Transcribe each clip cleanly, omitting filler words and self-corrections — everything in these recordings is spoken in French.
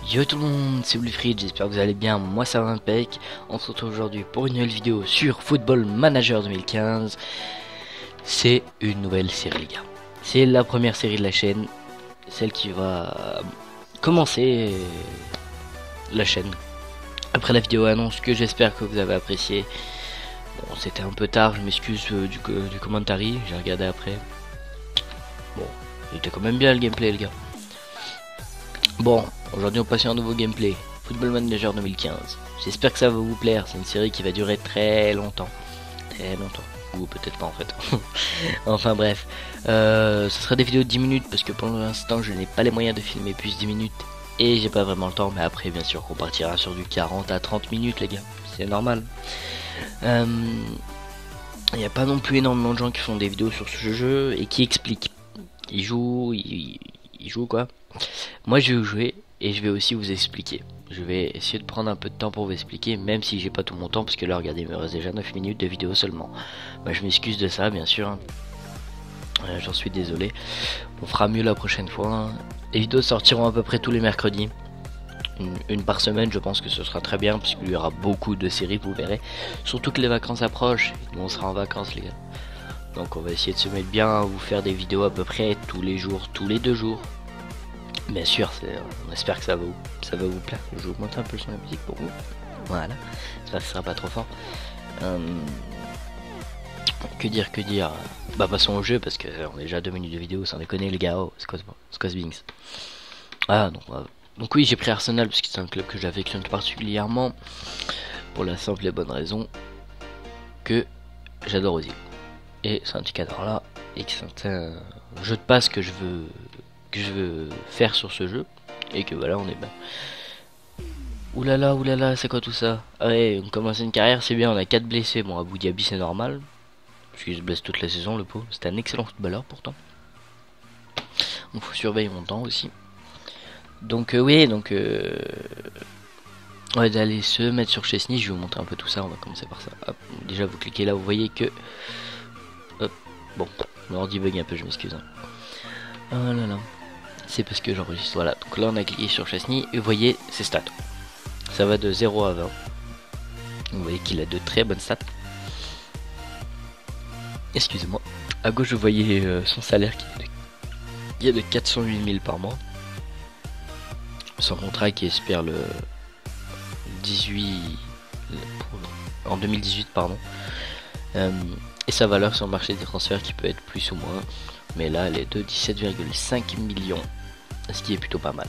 Yo tout le monde, c'est Wilfried, j'espère que vous allez bien, moi ça va impec. On se retrouve aujourd'hui pour une nouvelle vidéo sur Football Manager 2015. C'est une nouvelle série les gars. C'est la première série de la chaîne, celle qui va commencer la chaîne. Après la vidéo annonce que j'espère que vous avez apprécié. Bon, c'était un peu tard, je m'excuse du commentary, j'ai regardé après. Bon, c'était quand même bien le gameplay les gars. Bon, aujourd'hui on passe sur un nouveau gameplay, Football Manager 2015. J'espère que ça va vous plaire, c'est une série qui va durer très longtemps. Très longtemps, ou peut-être pas en fait. Enfin bref, ce sera des vidéos de 10 minutes parce que pour l'instant je n'ai pas les moyens de filmer plus 10 minutes. Et j'ai pas vraiment le temps, mais après bien sûr qu'on partira sur du 40 à 30 minutes les gars, c'est normal. Il n'y a pas non plus énormément de gens qui font des vidéos sur ce jeu et qui expliquent. Ils jouent quoi. Moi je vais vous jouer et je vais aussi vous expliquer. Je vais essayer de prendre un peu de temps pour vous expliquer, même si j'ai pas tout mon temps, parce que là regardez, il me reste déjà 9 minutes de vidéo seulement. Bah, je m'excuse de ça bien sûr, j'en suis désolé. On fera mieux la prochaine fois. Les vidéos sortiront à peu près tous les mercredis, une par semaine. Je pense que ce sera très bien, parce qu'il y aura beaucoup de séries, vous verrez. Surtout que les vacances approchent, nous on sera en vacances les gars. Donc on va essayer de se mettre bien à vous faire des vidéos à peu près tous les jours, tous les 2 jours. Bien sûr, on espère que ça va vous plaire. Je vous monte un peu le son de la musique pour vous. Voilà, j'espère que ce sera pas trop fort. Que dire. Bah passons au jeu parce que on est déjà 2 minutes de vidéo, sans déconner les gars. Oh, Squazbings. Ah donc oui, j'ai pris Arsenal parce que c'est un club que j'affectionne particulièrement, pour la simple et bonne raison que j'adore Ozil. Et c'est un petit cadre là, et que c'est un jeu de passe que je veux faire sur ce jeu, et que voilà, on est bien. Oulala, c'est quoi tout ça? Ah ouais, on commence une carrière, c'est bien, on a 4 blessés. Bon, Abou Diaby c'est normal, parce qu'il se blesse toute la saison, le pauvre. C'est un excellent footballeur pourtant. Donc faut surveiller mon temps aussi. Donc oui, donc on va aller se mettre sur Chesney. Je vais vous montrer un peu tout ça, on va commencer par ça. Hop, déjà vous cliquez là, vous voyez que... Hop, bon, mon ordi bug un peu, je m'excuse. Oh là là. C'est parce que j'enregistre, voilà. Donc là on a cliqué sur Chesney et vous voyez ses stats. Ça va de 0 à 20. Vous voyez qu'il a de très bonnes stats. Excusez-moi. À gauche vous voyez son salaire qui est de 408 000 par mois. Son contrat qui espère le 18 en 2018 pardon. Et sa valeur sur le marché des transferts qui peut être plus ou moins. Mais là elle est de 17,5 millions. Ce qui est plutôt pas mal.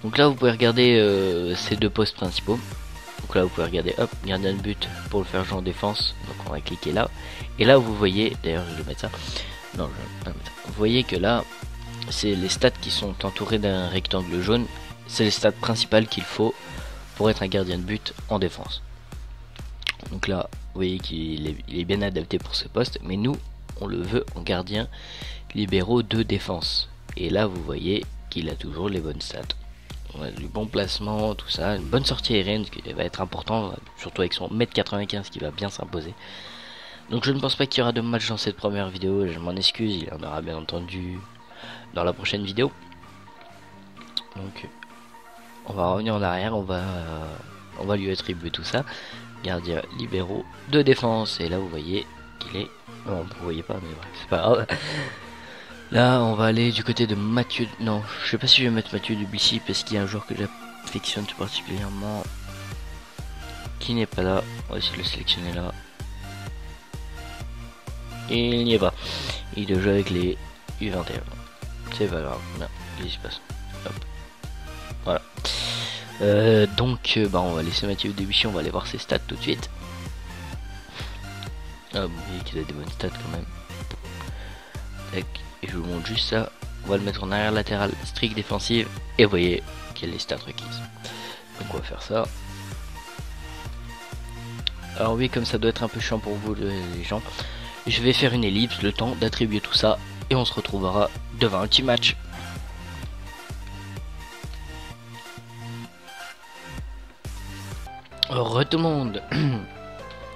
Donc là vous pouvez regarder ces 2 postes principaux. Donc là vous pouvez regarder, hop, gardien de but pour le faire jouer en défense. Donc on va cliquer là. Et là vous voyez, d'ailleurs je vais mettre ça. Non, vous voyez que là c'est les stats qui sont entourés d'un rectangle jaune. C'est les stats principales qu'il faut pour être un gardien de but en défense. Donc là vous voyez qu'il est bien adapté pour ce poste. Mais nous on le veut en gardien libéraux de défense. Et là vous voyez qu'il a toujours les bonnes stats. Ouais, du bon placement, tout ça, une bonne sortie aérienne, ce qui va être important, surtout avec son 1m95 qui va bien s'imposer. Donc je ne pense pas qu'il y aura de match dans cette première vidéo, je m'en excuse, il y en aura bien entendu dans la prochaine vidéo. Donc on va revenir en arrière, on va lui attribuer tout ça. Gardien libéraux de défense, et là vous voyez qu'il est... Non, vous voyez pas, mais bref, c'est pas grave. Là on va aller du côté de Mathieu. Non, je sais pas si je vais mettre Mathieu Debussy parce qu'il y a un joueur que j'affectionne tout particulièrement qui n'est pas là. On va essayer de le sélectionner là. Et il n'y est pas. Il doit jouer avec les U21. C'est pas grave. Non, qu'est-ce qui se passe? Hop. Voilà. Donc bah on va laisser Mathieu Debussy, on va aller voir ses stats tout de suite. Ah, vous voyez qu'il a des bonnes stats quand même. Tac. Et je vous montre juste ça. On va le mettre en arrière latéral strict défensive. Et vous voyez qu'il y a les stats requises. Donc on va faire ça. Alors oui, comme ça doit être un peu chiant pour vous les gens, je vais faire une ellipse, le temps d'attribuer tout ça. Et on se retrouvera devant un petit match. Re tout le monde.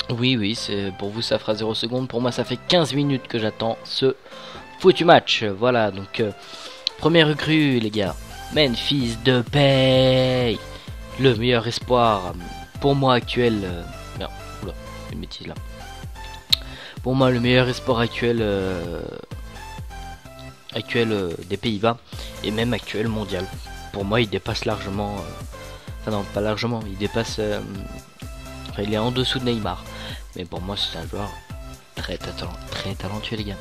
Oui, c'est pour vous ça fera 0 secondes. Pour moi ça fait 15 minutes que j'attends ce foutu match. Voilà, donc première recrue les gars. Memphis Depay, le meilleur espoir pour moi actuel. Merde, oula, une bêtise là. Pour moi, le meilleur espoir actuel, des Pays-Bas et même actuel mondial. Pour moi, il dépasse largement. Enfin non, pas largement. Il dépasse. Enfin, il est en dessous de Neymar. Mais pour moi, c'est un joueur très talentueux, les gars.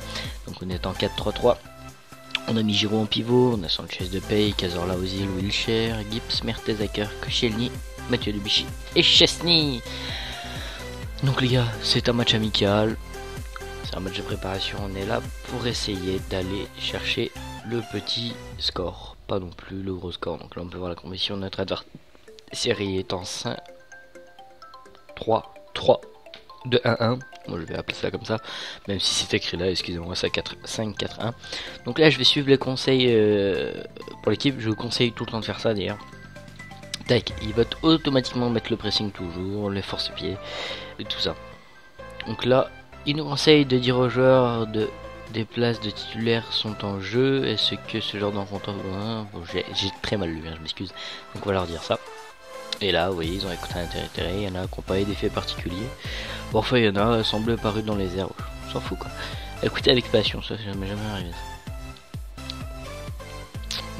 Donc on est en 4-3-3. On a mis Giroud en pivot, on a Sanchez Depay, Cazorla, Ozil, Wilshere, Gibbs, Mertesacker, Koscielny, Mathieu Debuchy et Chesney. Donc les gars, c'est un match amical, c'est un match de préparation, on est là pour essayer d'aller chercher le petit score, pas non plus le gros score. Donc là on peut voir la composition de notre adversaire est en 5, 3, 3, 2, 1, 1. Moi je vais appeler ça comme ça, même si c'est écrit là, excusez-moi, ça 4, 5, 4, 1. Donc là je vais suivre les conseils pour l'équipe, je vous conseille tout le temps de faire ça d'ailleurs. Tac, il va automatiquement mettre le pressing toujours, les forces pieds et tout ça. Donc là, il nous conseille de dire aux joueurs des places de titulaires sont en jeu. Est-ce que ce genre d'encontre... Bon, j'ai très mal lu, hein, je m'excuse. Donc on va leur dire ça. Et là, vous voyez, ils ont écouté un intérêt. Il y en a qui n'ont pas eu d'effet particulier. Bon, enfin, il y en a semblent parus dans les airs. On s'en fout quoi. Écoutez avec passion, ça m'est jamais arrivé.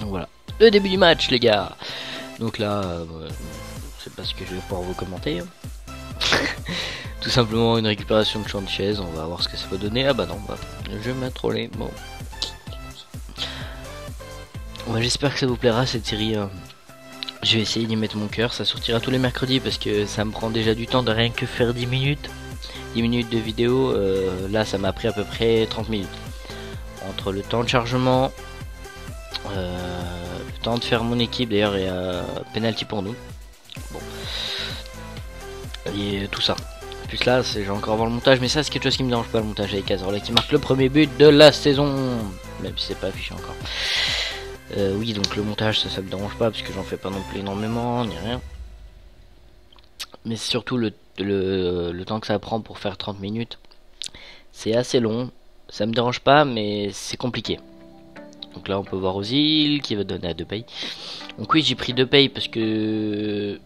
Donc voilà, le début du match, les gars. Donc là, c'est pas ce que je vais pouvoir vous commenter. Tout simplement une récupération de Sanchez. On va voir ce que ça va donner. Ah bah non, bah, je m'ai trollé. Bon, j'espère que ça vous plaira cette série. Je vais essayer d'y mettre mon cœur. Ça sortira tous les mercredis parce que ça me prend déjà du temps de rien que faire 10 minutes. 10 minutes de vidéo. Là, ça m'a pris à peu près 30 minutes. Entre le temps de chargement, le temps de faire mon équipe. D'ailleurs, il y a penalty pour nous. Bon. Et tout ça. En plus là, j'ai encore voir le montage. Mais ça, c'est quelque chose qui me dérange pas, le montage avec Cazorla qui marque le premier but de la saison. Même si c'est pas affiché encore. Oui, donc le montage, ça me dérange pas parce que j'en fais pas non plus énormément, ni rien. Mais c'est surtout le temps que ça prend pour faire 30 minutes. C'est assez long. Ça me dérange pas, mais c'est compliqué. Donc là, on peut voir Ozil qui va donner à Depay. Donc oui, j'ai pris Depay parce que...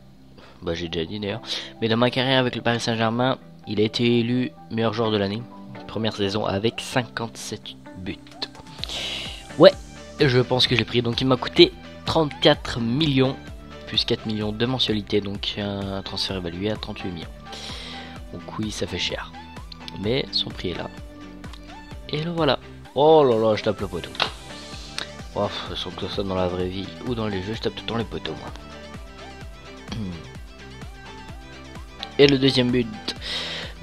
Bah, j'ai déjà dit d'ailleurs. Mais dans ma carrière avec le Paris Saint-Germain, il a été élu meilleur joueur de l'année. Première saison avec 57 buts. Ouais. Je pense que j'ai pris, donc il m'a coûté 34 millions plus 4 millions de mensualité, donc un transfert évalué à 38 millions. Donc oui, ça fait cher, mais son prix est là. Et le voilà. Oh là là, je tape le poteau. Oh, sans que ça dans la vraie vie ou dans les jeux, je tape tout le temps les poteaux moi. Et le deuxième but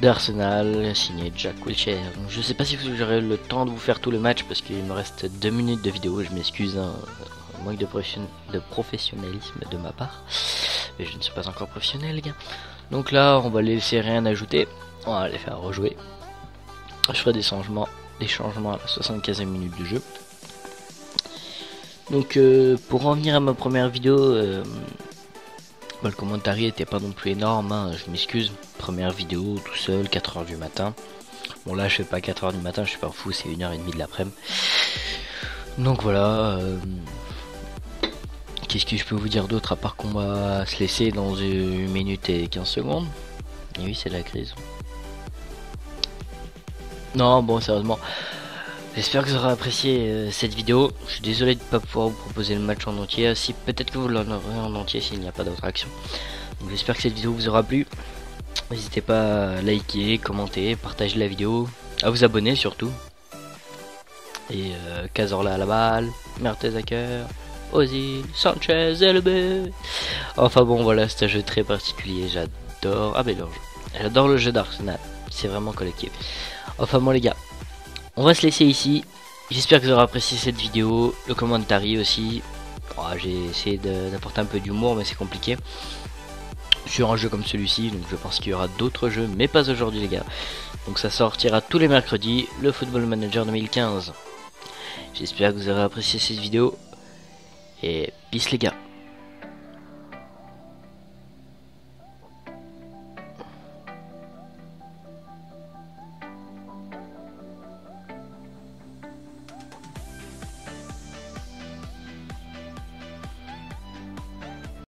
d'Arsenal, signé Jack Wilshere. Je sais pas si j'aurai le temps de vous faire tout le match parce qu'il me reste 2 minutes de vidéo. Je m'excuse, hein, manque de professionnalisme de ma part. Mais je ne suis pas encore professionnel, les gars. Donc là, on va laisser rien ajouter. On va les faire rejouer. Je ferai des changements à la 75e minute du jeu. Donc pour en venir à ma première vidéo, le commentaire était pas non plus énorme, hein, je m'excuse. Première vidéo tout seul, 4h du matin. Bon là je fais pas 4h du matin, je suis pas fou, c'est 1h30 de l'après-midi. Donc voilà. Qu'est-ce que je peux vous dire d'autre à part qu'on va se laisser dans 1 minute et 15 secondes. Et oui, c'est la crise. Non, bon, sérieusement. J'espère que vous aurez apprécié cette vidéo. Je suis désolé de ne pas pouvoir vous proposer le match en entier. Si peut-être que vous l'aurez en entier s'il n'y a pas d'autre action. Donc j'espère que cette vidéo vous aura plu. N'hésitez pas à liker, commenter, partager la vidéo, à vous abonner surtout. Et Cazorla à la balle, Mertesacker, Ozil, Sanchez et le but. Enfin bon voilà, c'est un jeu très particulier. J'adore. Ah mais non, j'adore le jeu d'Arsenal. C'est vraiment collectif. Enfin bon les gars. On va se laisser ici. J'espère que vous aurez apprécié cette vidéo. Le commentaire aussi. Oh, j'ai essayé d'apporter un peu d'humour, mais c'est compliqué. Sur un jeu comme celui-ci, donc je pense qu'il y aura d'autres jeux, mais pas aujourd'hui les gars. Donc ça sortira tous les mercredis, le Football Manager 2015. J'espère que vous aurez apprécié cette vidéo. Et peace les gars.